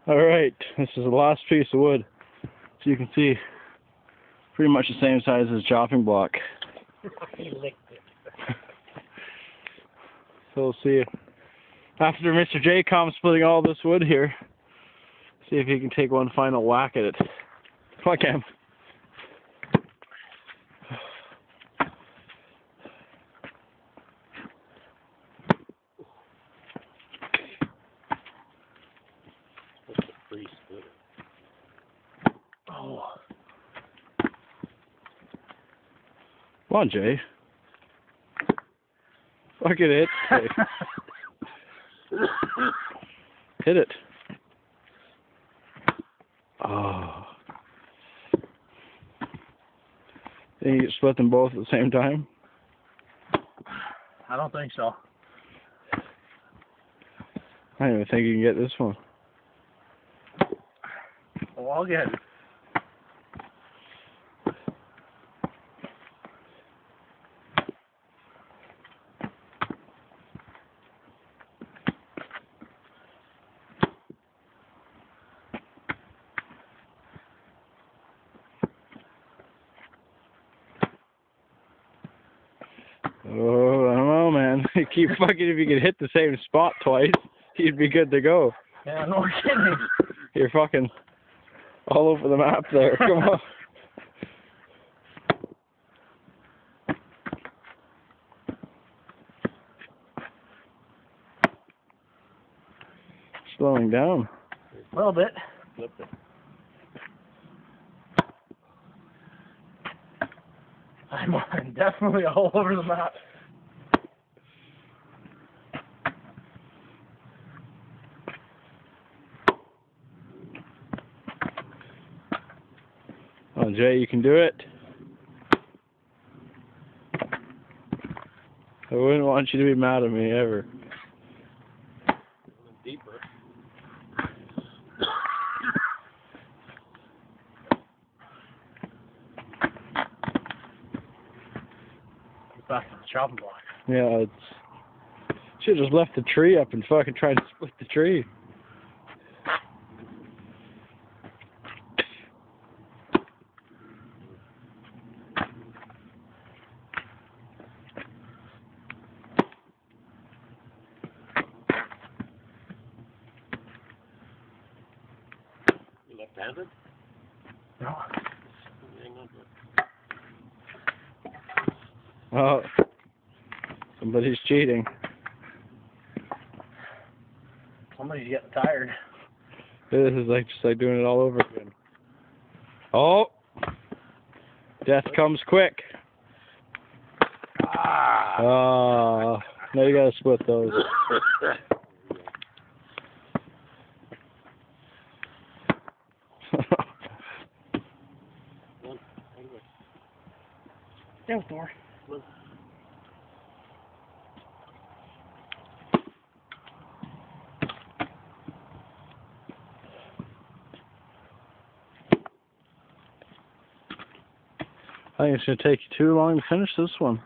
Alright, this is the last piece of wood. So you can see, pretty much the same size as a chopping block. He licked it. So we'll see after Mr. Jaycom splitting all this wood here, see if he can take one final whack at it. Come on, Cam. Oh. Come on, Jay. Fucking hit. Hit it. Oh. Then you split them both at the same time? I don't think so. I don't even think you can get this one. Well, I'll get it. Oh, I don't know, man. You keep fucking, if you could hit the same spot twice, you'd be good to go. Yeah, no kidding. You're fucking all over the map there. Come on. Slowing down. A little bit. Flipped it. I'm definitely all over the map. Oh, Jay, you can do it. I wouldn't want you to be mad at me ever. Deeper. Back to the chopping block. Yeah, it's. Should have just left the tree up and fucking tried to split the tree. You left-handed? No. Hang on to it. Oh, somebody's cheating. Somebody's getting tired. This is like just like doing it all over again. Oh, death comes quick. Ah, now you gotta split those. Go, Thor. I think it's gonna take you too long to finish this one.